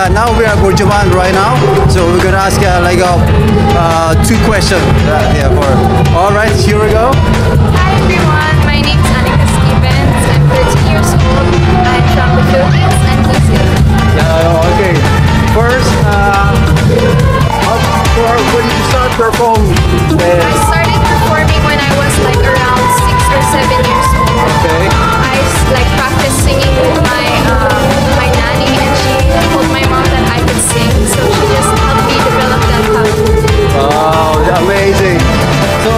now we are Burjuman right now, so we're gonna ask like 2 questions. Yeah, all right, here we go. Hi everyone, my name is Anika Stevens. I'm 13 years old. I'm from the Philippines and he's here. Okay. First, when did you start performing? I started performing when I was like around 6 or 7 years old. Okay. I like practiced singing with my nanny, and she told my mom that I could sing, so she just helped me develop that talent. Wow, amazing. So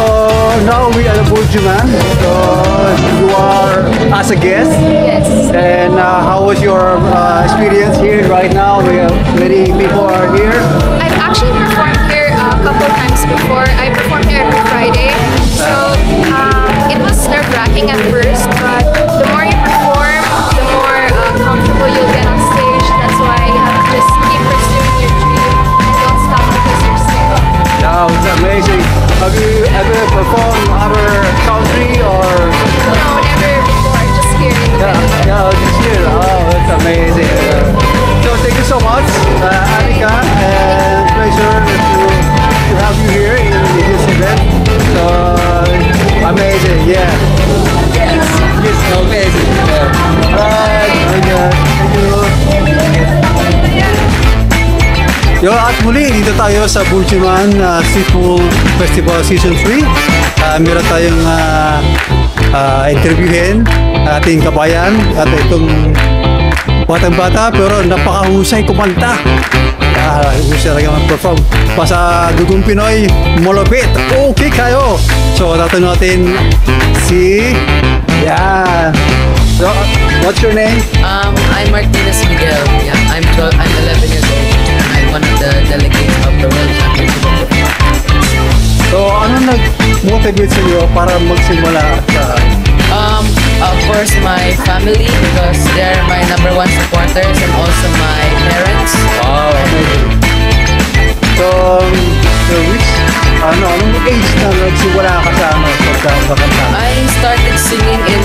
now we are the Burjuman. So you are as a guest. Yes. And how was your experience here right now? Many people are here. I've actually performed here a couple times before. I perform here every Friday. So it was nerve-wracking at first, but the more you perform, the more comfortable you'll get on stage. That's why you have to just keep pursuing your dream and don't stop because you're scared. Wow, it's amazing. Have you ever performed other country or? No, never before. Just here in the Philippines. Yeah, just here. Oh, that's amazing. So thank you so much, Anika, and pleasure to have you here in this event. So amazing, yeah. Yes, amazing. Yeah. Alright, thank you. Yo, at muli, dito tayo sa Burjuman Street Food Festival Season 3. Meron tayong interviewin ating kabayan at itong batang-bata pero napakahusay kumanta. Husay talaga mag-perform. Sa Dugong Pinoy, malupit. Okay kayo. So, natin natin si... Yeah. So, what's your name? I'm Martinez Miguel. Yeah, I'm 11 years old. I'm one of the delegates of the World Championship of the So, ano nag-motivate sa iyo para magsimula sa... Of course, my family, because they're my #1 supporters, and also my parents. Wow, amazing. So, which, anong age na nagsimula ka sa pagkakanta? I started singing in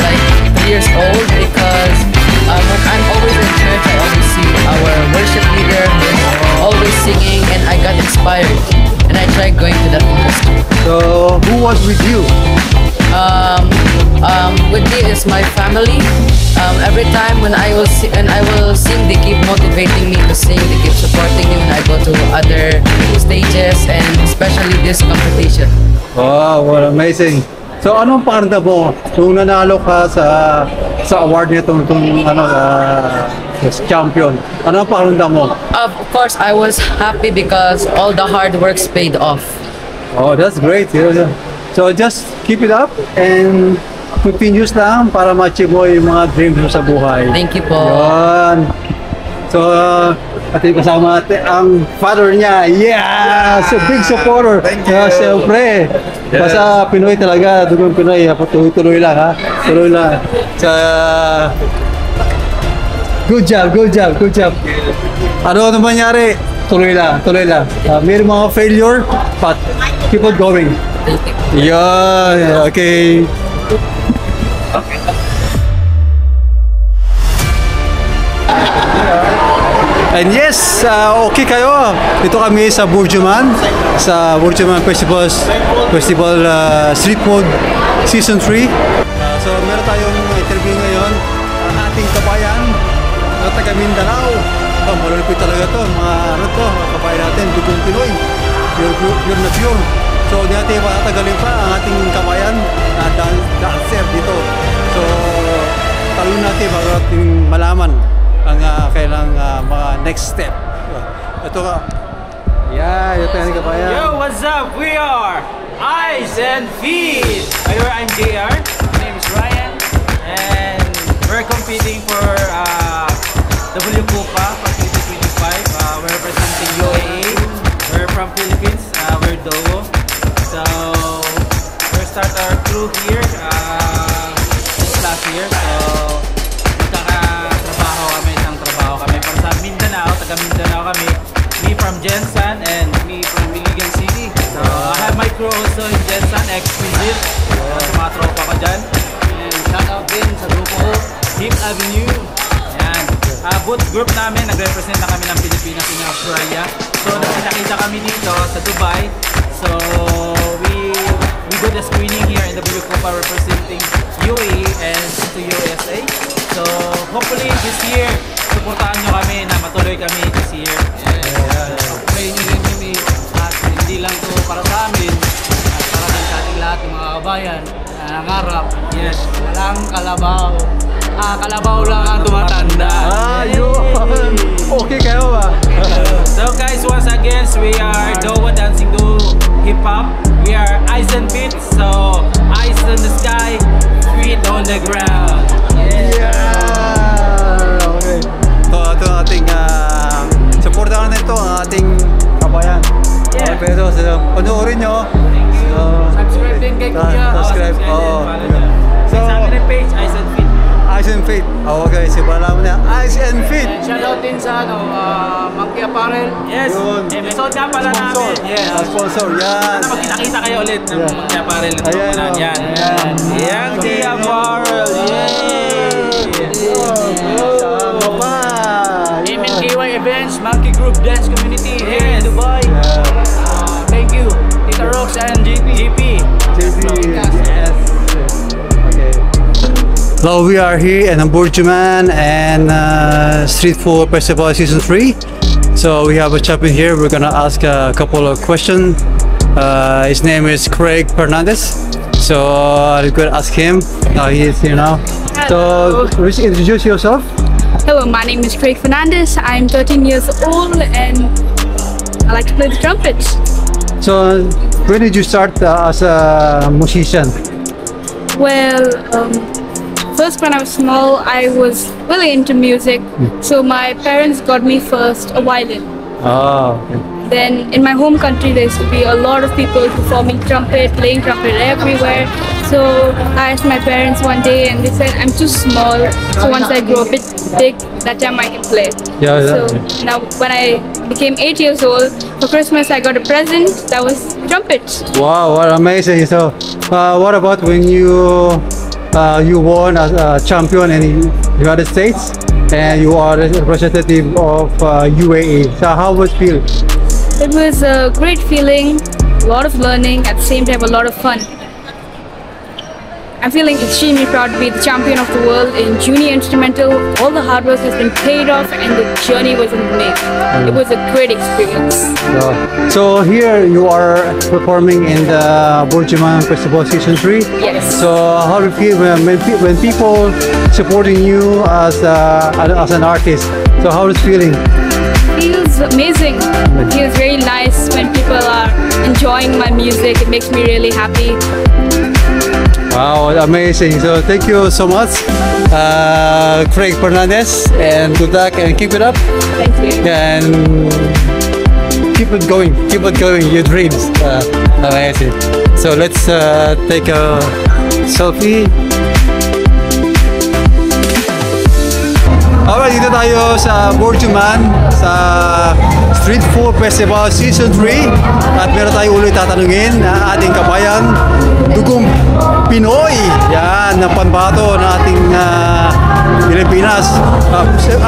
like 3 years old because when I'm always in church, I always see our worship leader who's always singing, and I got inspired, and I tried going to that industry. So, who was with you? With me is my family. Every time when I will sing, they keep motivating me to sing. They keep supporting me when I go to other stages, and especially this competition. Wow, what amazing. So, anong paanda mo kung nanalo ka sa award nitong champion? Anong paanda mo? Of course, I was happy because all the hard works paid off. Oh, that's great. So, just keep it up and continuous lang para ma-achieve mo yung mga dreams mo sa buhay. Thank you po. Yun. So, ating kasama natin ang father niya. Yeah! So, big supporter. Siyempre. Basta Pinoy talaga. Dugong Pinoy. Tuloy lang ha. Tuloy lang. So, good job. Ano mangyari? Tuloy lang. May mga failure, but keep on going. Yeah, okay. And yes, okay kayo. Dito kami sa Burjuman Festival Street Food Season 3. So meron tayong interview ngayon ang ating kabayan na taga Mindanao. Malulupit talaga to, mga kabayan natin, Dugong Pinoy. Pure na pure. So di natin patatagalin pa ang ating kabayan na dancer dito. So talon natin bago natin malaman ang kailang mga next step. Ito ka. Yeah, ito yung kabayan. Yo, what's up? We are Eyes and Feet. I'm JR. My name is Ryan. And we're competing for W Copa for 2025. We're representing UAE. We're from Philippines. We're Dogo. So, we'll start our crew here this last year. So, magkakatrabaho kami para sa Mindanao, taga Mindanao kami. Me from Jensan and me from Miligan City. So, I have my crew also in Jensan, Exquisite. Sa mga tropa ko dyan. And shout out din sa grupo ko, Deep Avenue. Yan. boot group namin, nag-represent na kami ng Pilipinas in Australia. So nakita kami dito sa Dubai. So we do the screening here in the W Copa representing UAE and to USA. So hopefully this year, supportahan nyo kami na matuloy kami this year. Pray nyo rin kami at hindi lang to para sa amin at para din sa ating lahat ng mga kabayan na nangarap. Yes. Walang kalabaw. Kalabaw lang ang tumatanda. Yun! Okay kayo ba? So guys, once again, we are Dowa Dancing Do Hip Hop. We are Eyes and Feet. So eyes on the sky, feet on the ground. Yeah! Okay. So ito ang ating supportahan na ito ang ating kabayan. Yeah. Pero panoorin nyo. So, Subscribe din kay Kuya. subscribe. Oo. So, sa akin page, Eyes and Feet. Eyes and Feet. Okay, simulan mo na. Eyes and Feet. Shoutout din sa Monkey Apparel. Yes, Yun. episode nga pala namin. Yes. Sponsor, yan. Sana magkita-kita kayo ulit ng Yeah. mga apparel ng Ayan, mga oh. yan. Ayan. Yang di apparel. Sama pa. MNKY Events, Monkey Group Dance Community here in Yes. Dubai. Thank you, Tita Rox and JP. Yes. Okay. Now we are here in Burjuman and Street Food Festival Season 3. So we have a champion here. We're gonna ask a couple of questions. His name is Craig Fernandez. So I'm gonna ask him. Now he is here now. So please introduce yourself. Hello, my name is Craig Fernandez. I'm 13 years old and I like to play the trumpet. So when did you start as a musician? Well, first when I was small, I was really into music. So my parents got me first a violin. Oh, okay. Then in my home country, there used to be a lot of people performing trumpet, playing trumpet everywhere. So I asked my parents one day and they said, I'm too small. So once I grow a bit big, that time I can play. Yeah, So yeah. now when I became 8 years old, for Christmas I got a present that was trumpet. Wow, what amazing! So, what about when you won as a champion in the United States and you are a representative of UAE? So how was it feel? It was a great feeling, a lot of learning, at the same time a lot of fun. I'm feeling extremely proud to be the champion of the world in junior instrumental. All the hard work has been paid off and the journey was amazing. It was a great experience. So here you are performing in the Burjuman Festival Season 3. Yes. So how do you feel when people supporting you as an artist? So how is it feeling? Feels amazing. It feels very nice when people are enjoying my music. It makes me really happy. Wow, amazing. So thank you so much, Craig Fernandez, and good luck and keep it up. Thank you. And keep it going, your dreams. Amazing. So let's take a selfie. Alright, dito tayo sa Burjuman sa Street Food Festival Season 3 at meron tayo ulit tatanungin na ating kabayan, Dugong Pinoy, yan, ng pambato ng ating Pilipinas.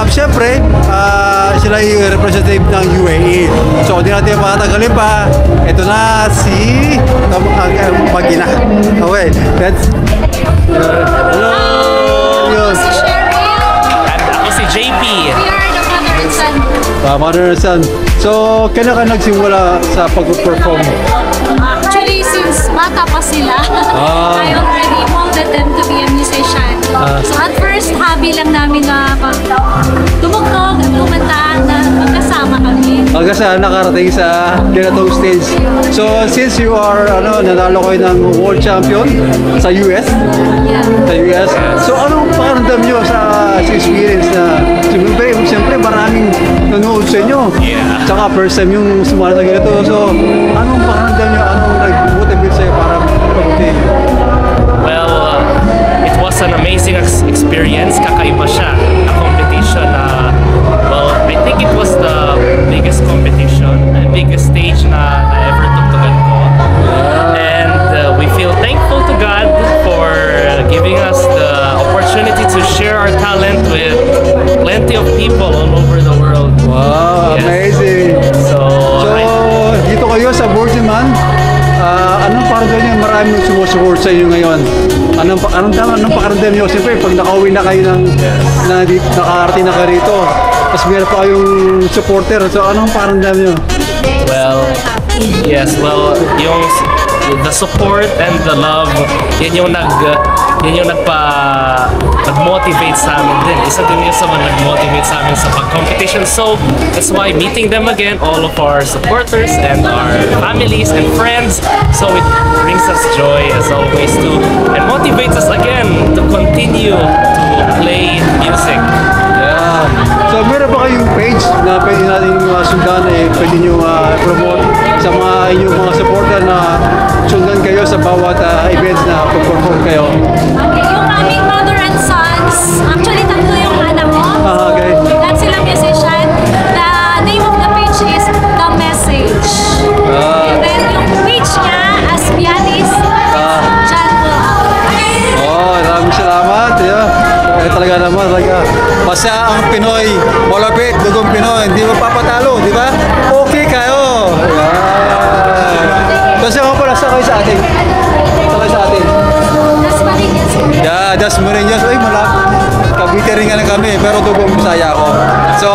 Siyempre, sila yung representative ng UAE. So, hindi natin patatagalin pa. Ito na si Magina. Okay, let's... Hello! Yun. Ako si JP. We are the mother and son. Mother and son. So, kailan ka nagsimula sa pag-perform? Actually, since bata pa sila, I already molded them to be a musician. So at first, hobby lang namin na tumugtog at kumanta na magkasama kami. Hanggang sa nakarating sa ganitong stage. So, since you are, nanalo kayo ng world champion sa US, so anong pakiramdam nyo sa experience na, siyempre maraming nanonood sa inyo. Yeah. Tsaka first time yung sumali na ganito. So, anong pakiramdam nyo? Anong nag-motivate sa'yo para pag-uti? Well, it was an amazing experience. Kakaiba siya. A competition. Well, I think it was the biggest competition, the biggest stage na ever tugtugan ko. And we feel thankful to God for giving us the opportunity to share our talent with plenty of people nandito kayo sa Bourgeman. Anong pakiramdam niyo? Maraming sumusupport sa inyo ngayon. Anong pakiramdam niyo? Siyempre, pag nakauwi na kayo nakarating na kayo rito, tapos meron pa kayong supporter. So, anong pakiramdam niyo? Well, yes, well, the support and the love, yun yung nag-motivate sa amin din. Isa din yun sa mga nag-motivate sa amin sa pag-competition. So, that's why meeting them again, all of our supporters and our families and friends. So, it brings us joy as always too, and motivates us again to continue to play music. Yeah. So, meron ba kayong page na pwede natin sundan, pwede nyo promote sa mga inyong mga supporter na sundan kayo sa bawat events na pag-perform kayo? Yung aming mother and sons, actually tatlo yung anak ko. Okay. Lahat sila musician. The name of the page is The Message. And then yung page niya as pianist is John Paul. Maraming salamat. Talaga naman, basta ang Pinoy, malapit, dugong Pinoy, hindi mapapatalo, di ba? Okay kayo. Kasi ako pala, sakay sa atin. Yeah, Das Marinas. Ay, Cavite rin nga lang kami, pero dugong Bisaya ako. So,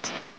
Right.